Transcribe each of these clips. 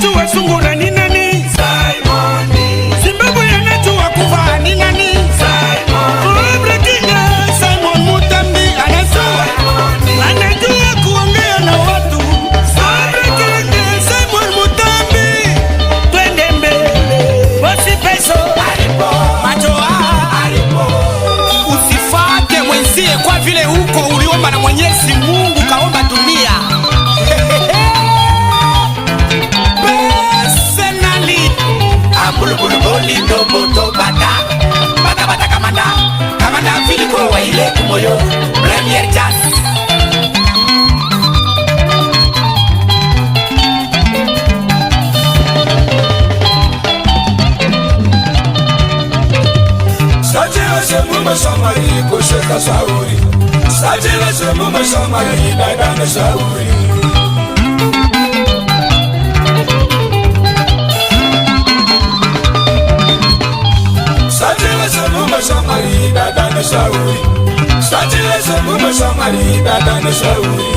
anajua sungura ni nani? Simon. Zimbabwe anajua kuvaa ni nani? Simon. Brekinga Simon Mutambi anajua kuongea na watu. Brekinga Simon Mutambi, twende mbele. Bosi peso alipo, machoa alipo. Usifate mwenzie kwa vile huko uliomba na Mwenyezi Mungu kaomba dunia. Personally, abulubuluboli ndoboto bata kamanda filiko wa ile kumoyo Premier Jazz. Sajila semuma samari kusheka sauri. Sajila semuma samari dadana sauri. Sajila semuma samari dadana sauri. Sajila semuma samari dadana sauri.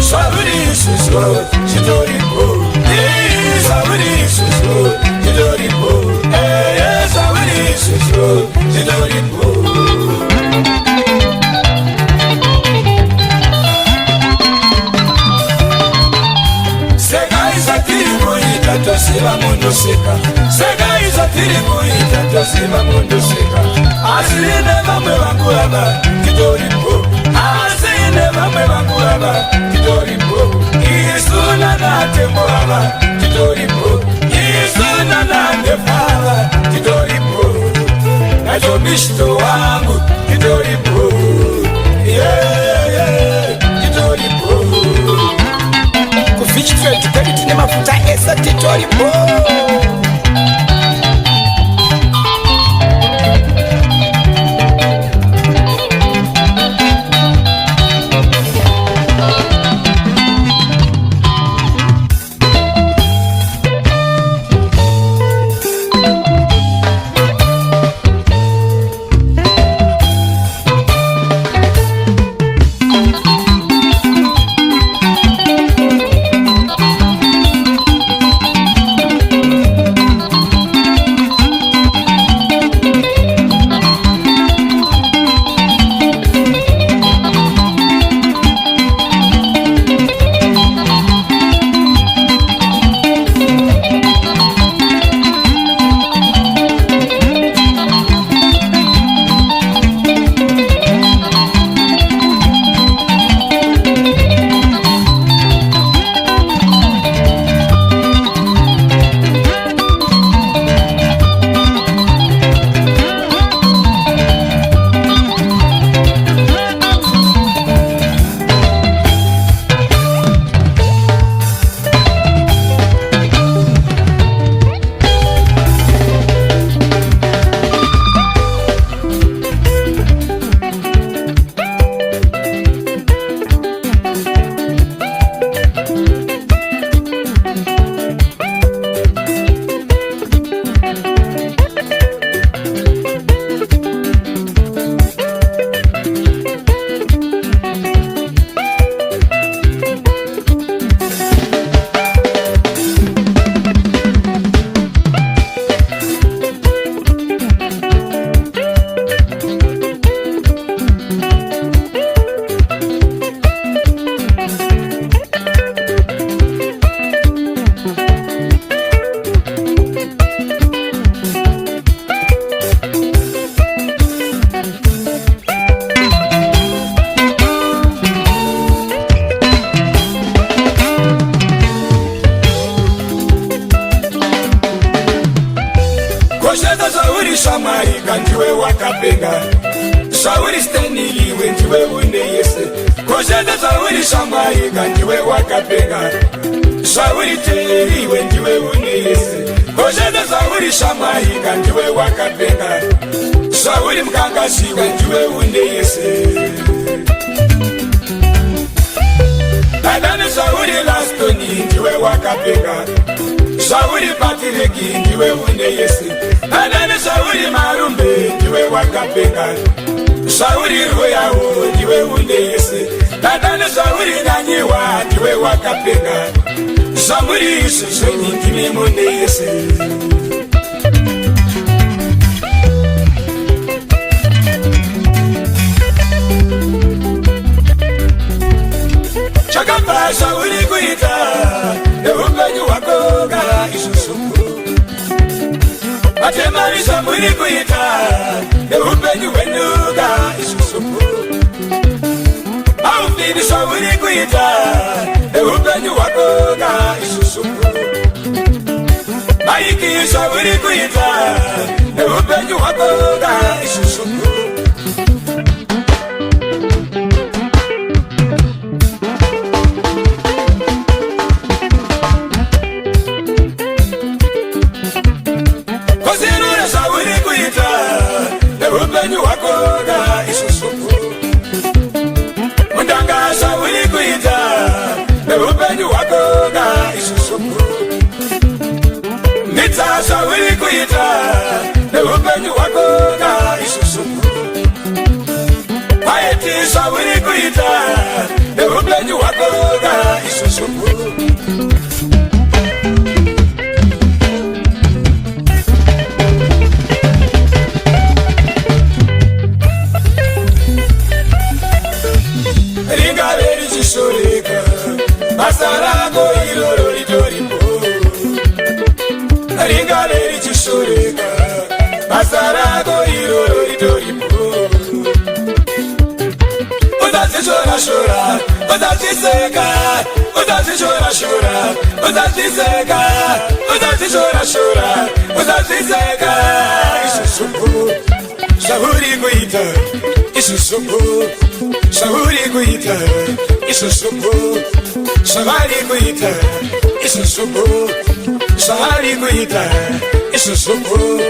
Sauri susu jidoripo. Sauri susu jidoripo. Sauri susu jidoripo. Siva mundo seka, sega iza tirimu ita siva mundo seka. Asine vame vangu aba kitoripo, asine vame vangu aba kitoripo. Isuna na tembo aba kitoripo, isuna na nefala kitoripo. Nacho mishto wangu kitoripo, yeah, kitoripo. Kufichi kwetu kwetu ni mafuta esa titoripo. Samari kanjiwe wakapenga. Sauri stenili wenjiwe une yese. Kosheda sauri samari kanjiwe wakapenga. Sauri teri wenjiwe une yese. Kosheda sauri samari kanjiwe wakapenga. Sauri mkangasi wenjiwe une yese. Adane sauri lastoni njiwe wakapenga. Sauri patireki njiwe une yese. Adane sauri marumbe njiwe wakapenga. Shauri royawo ndiwe undese dadane shauri nanyiwa ndiwe wakapenga Shamuri ishishoni ndimi mundese Chakapa shauri kuita Neupenyu wako gara isusuku Atemari shauri kuita Neupenyu wenu gara isusuku Aufini shauri kuita Neupenyu wako gara isusuku Maiki shauri kuita Neupenyu wako gara isusuku Neupenyu wako gara isusuku Mundanga shauri kuita Neupenyu wako gara isusuku Mitsa shauri kuita Neupenyu wako gara isusuku Paeti shauri kuita Neupenyu wako gara isusuku Basarago iloro litoripo Ringaleri chishoreka Basarago iloro litoripo Uzazishora shora Uzaziseka Uzazishora shora Uzaziseka Uzazishora shora Uzaziseka Isusuku Shauri kuita Isusuku Shauri kuita Isusuku Shahari kuita Isusuku Shahari kuita Isusuku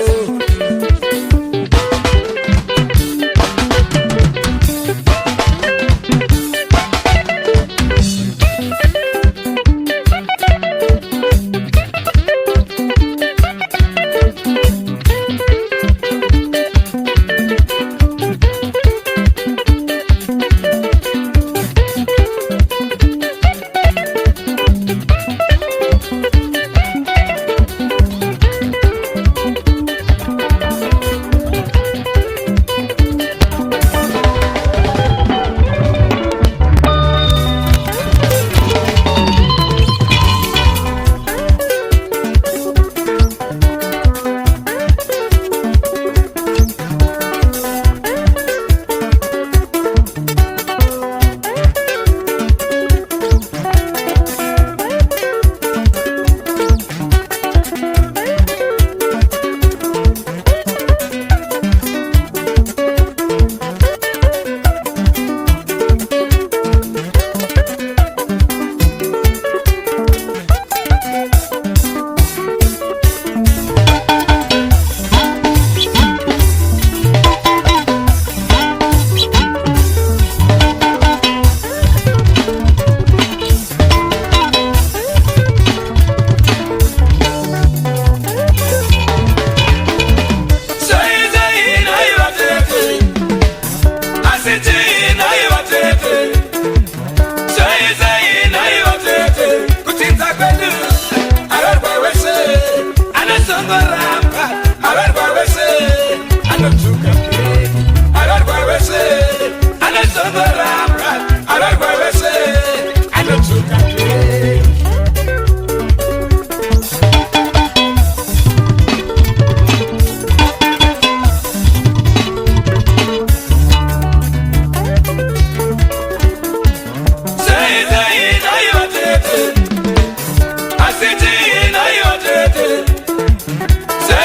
Say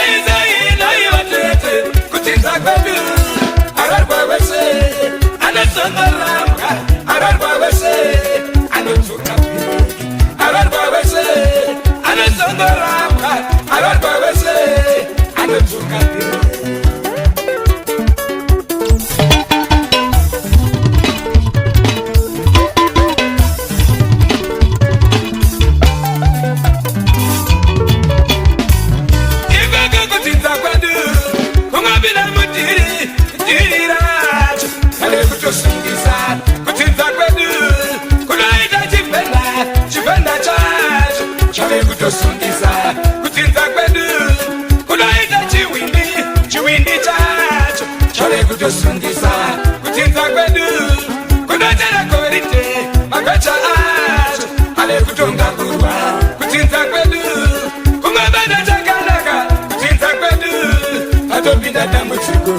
kutosungisa kutinza kwedu kunotera korite makwecha acho ale kutonga kurwa kutinza kwedu kumabada chakanaka kutinza kwedu atopinda dambudziko.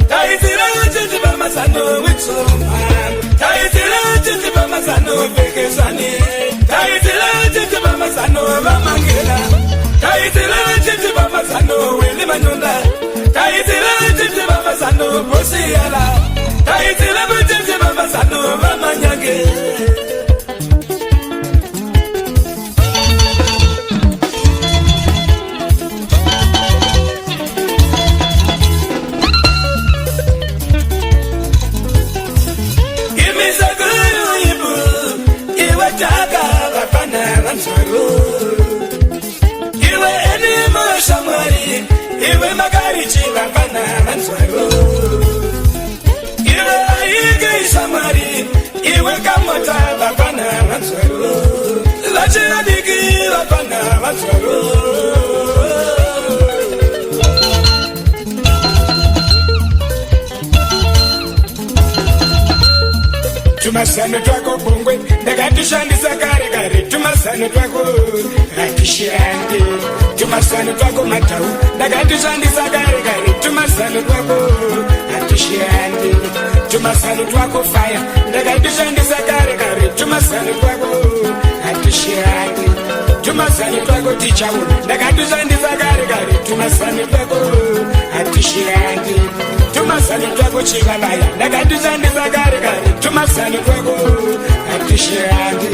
Taizira chichi pamasano witsoma. Taizira chichi pamasano sano vekesani taitela tete mama sano mamangela taitela tete mama sano wele manyonda taitela tete mama sano bosiala taitela tete mama sano mamanyage Iwe enema shamari, iwe magari chiva pana manswaro. Iwe aige shamari, iwe kamota pana manswaro. Lachira digi pana manswaro. Tumasano twako bongwe ndakatushandisa kare kare tumasano twako atishande tumasano twako matau ndakatushandisa kare kare tumasano twako atishande tumasano twako fire ndakatushandisa kare kare tumasano twako atishande tumasano twako tichawo ndakatushandisa kare kare tumasano twako atishande tumasano twako chikalaya ndakatushandisa kare kare tumasano twako atishande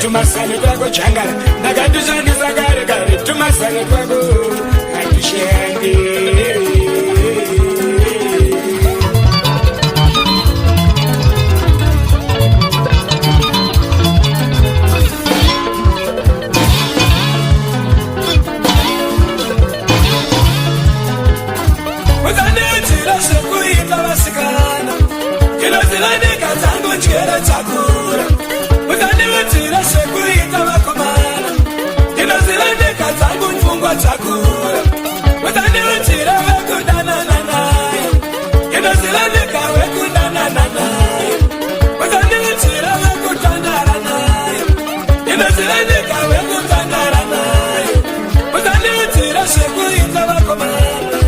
tumasano twako changara ndakatushandisa kare kare tumasano twako atishande chakura uzani wetira shekuita vakomana inozilande kazangu mfungwa chakura uzani wetira vekudanana naye inozilande kavekudanana naye uzani wetira vekutandara naye inozilande kavekutandara naye uzani wetira shekuita vakomana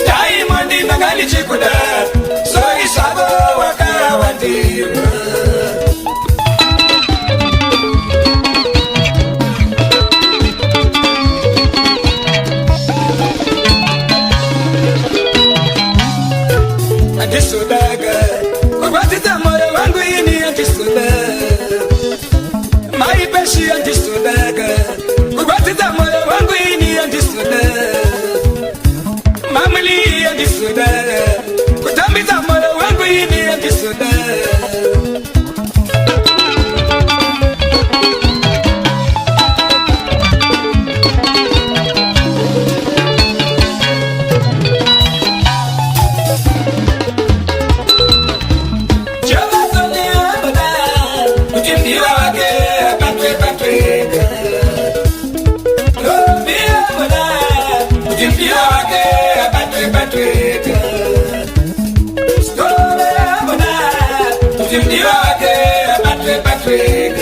Diamond in the Galichikuda. Iwake Patrick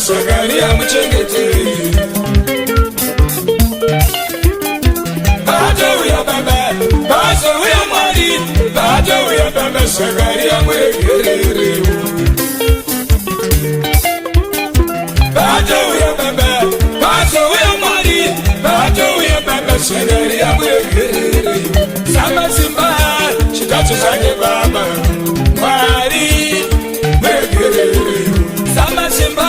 Sagaria Muchengete Bajo ya baba Bajo ya mari Bajo ya baba Sagaria Muchengete Bajo ya baba Bajo ya mari Bajo ya baba Sagaria Muchengete Sama simba Shikatu sage baba Mari Muchengete Sama simba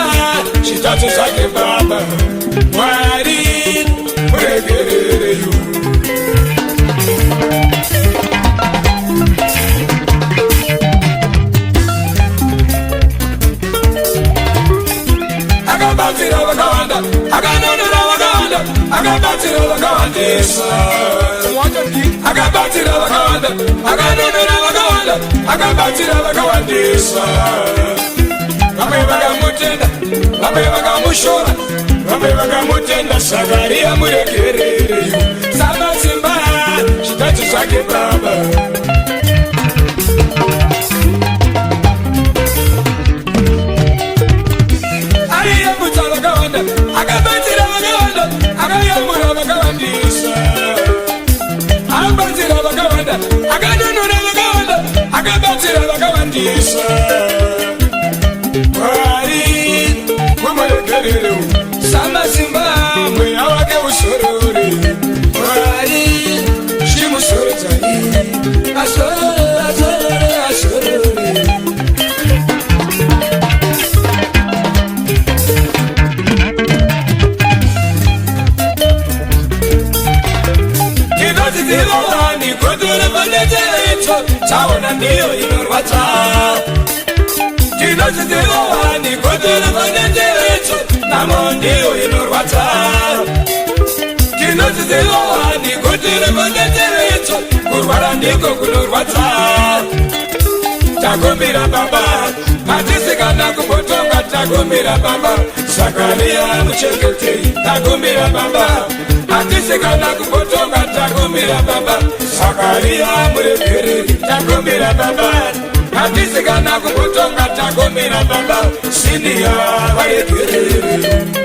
Shitatu sake baba Mwari Mwegere yu Agabafira akabatira vakawanda akanonora vakawanda akabatira vakawandisa akabatira vakawanda akanonora vakawanda akabatira vakawandisa vamwe vakamutenda vamwe vakamushora vamwe vakamutenda Zakaria muregereri samasimba chitatu zvake baba ariyemutsa vakawanda akabatira vakawanda akayamura vakawandisa akabatira vakawanda akadonora vakawanda akabatira vakawandisa Mwari mumuregereri samasimba mweya wake usorore Mwari chimusoredzai asorore asorore asorore Ndinozidzilovani kutore pandeterecho taona ndiyo inorwadza Ndinozidzilovani kutore pandeterecho namo ndiyo inorwadza Ndinozidzilovani kutore pandeterecho kurwara ndiko kunorwadza Takumbira baba hatisikana kumbotonga takumbira baba Zakaria muchengetei takumbira baba hatisikana kumbotonga takumbira baba Zakaria muregereri takumbira baba hatisikana kumbotonga takumbira baba Sinia varegereri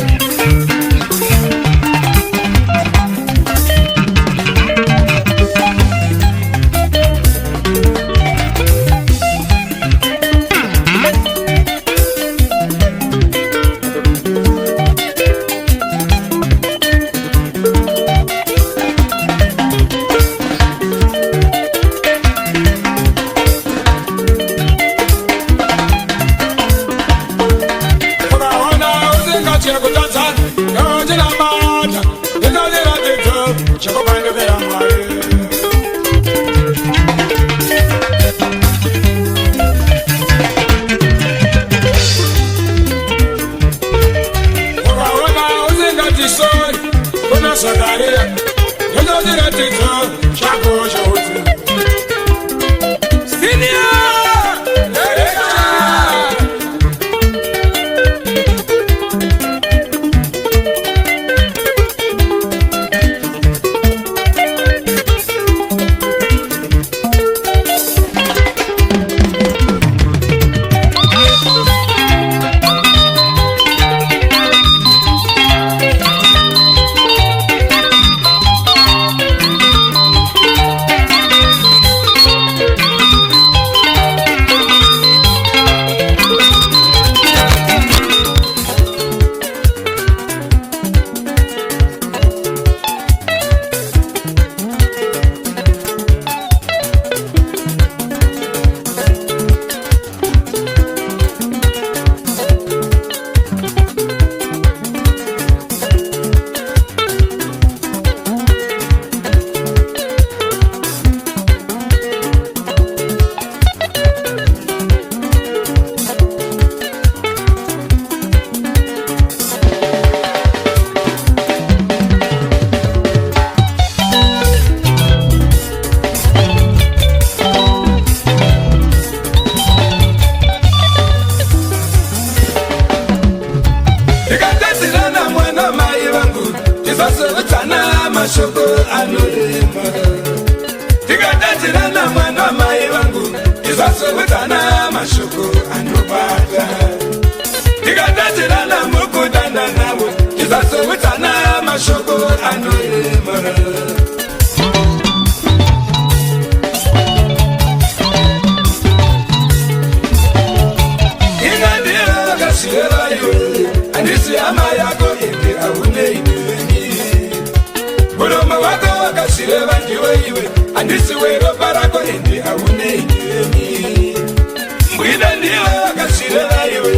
Zakaria, you know that it's a chapo show. mashoko anolema tikadatirana mwana mai vangu izasowetana mashoko anobata tikadatirana mukudana navo izasowetana mashoko anolema ingadira kasira iwe andisi ama yako ende auneiweni Buloma wako wakasireva ndiwe iwe andisi wero parako ende auneiweni Mbwida ndiwe wakasireva iwe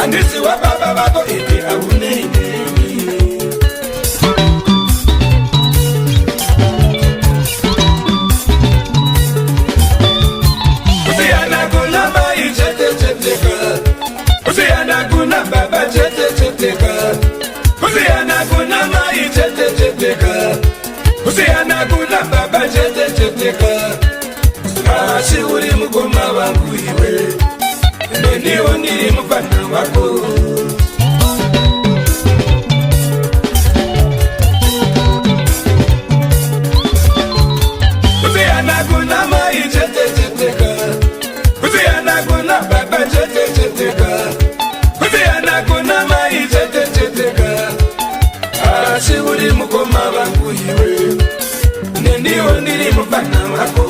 andisi wababa wako ende auneiweni Usiana kuna mai chete cheteka Usiana kuna baba chete cheteka cheteka asi uri mukoma wangu iwe neniwo ndiri mufana wako kusiyana kuna mai cheteka kusiyana kuna baba cheteka kusiyana kuna mai cheteka asi uri mukoma wangu iwe neniwo ndiri mufana wako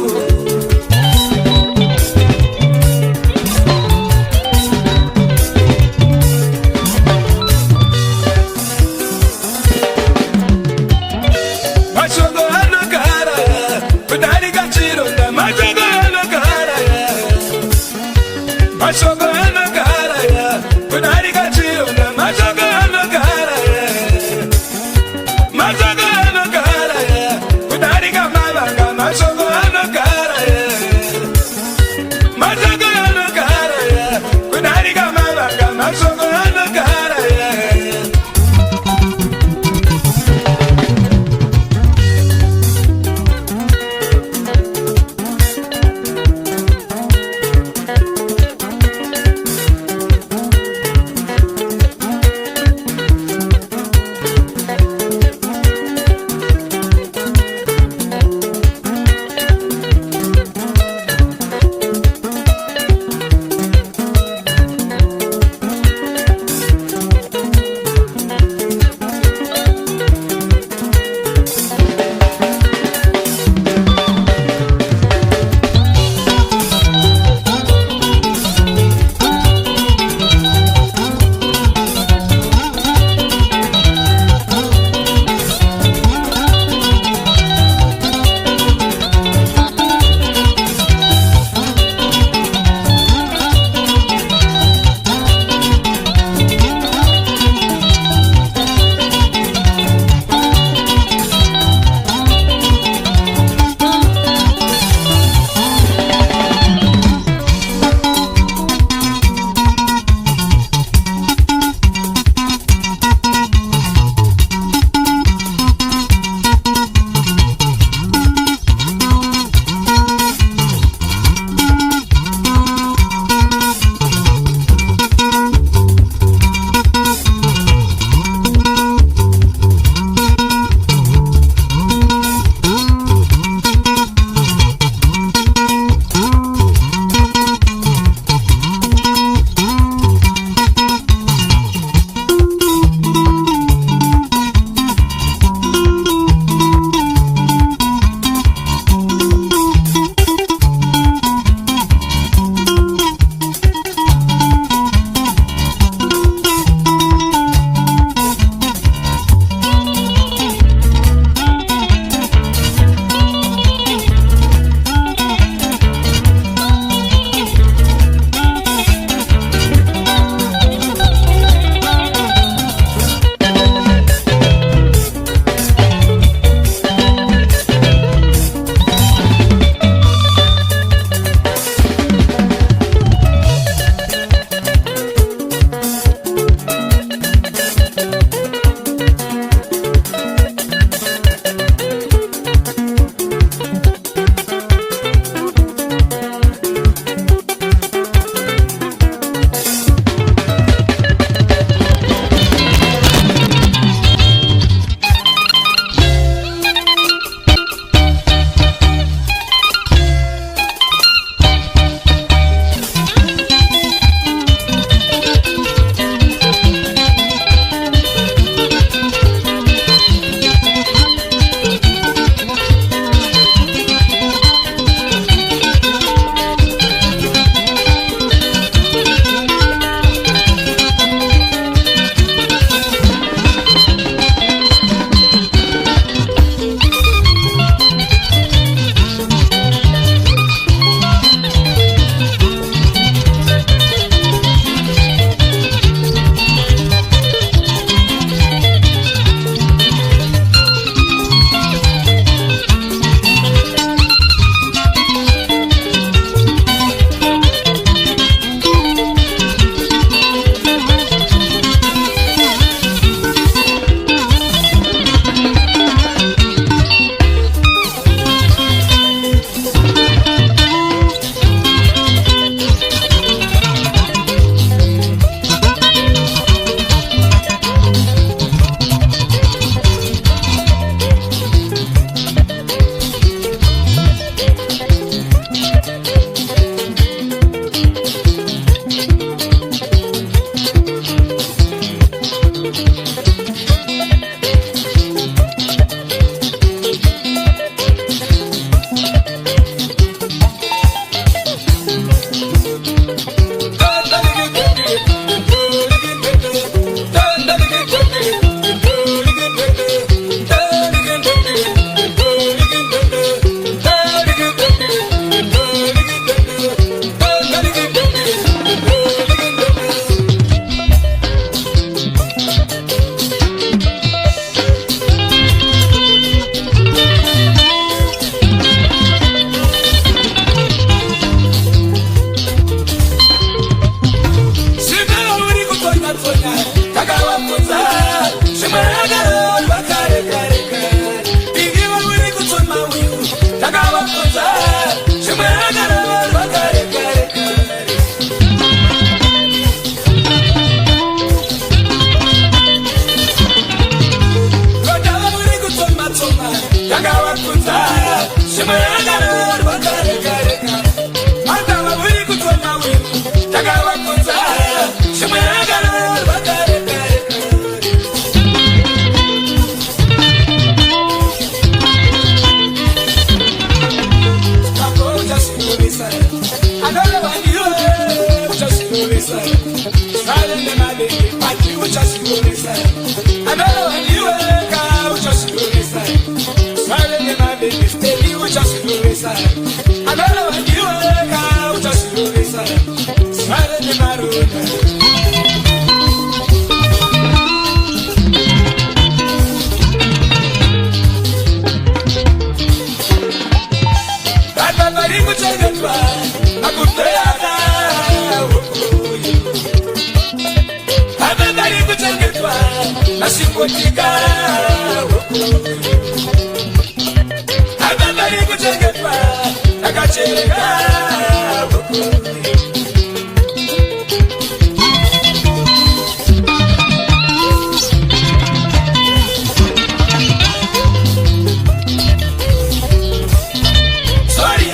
Sorry,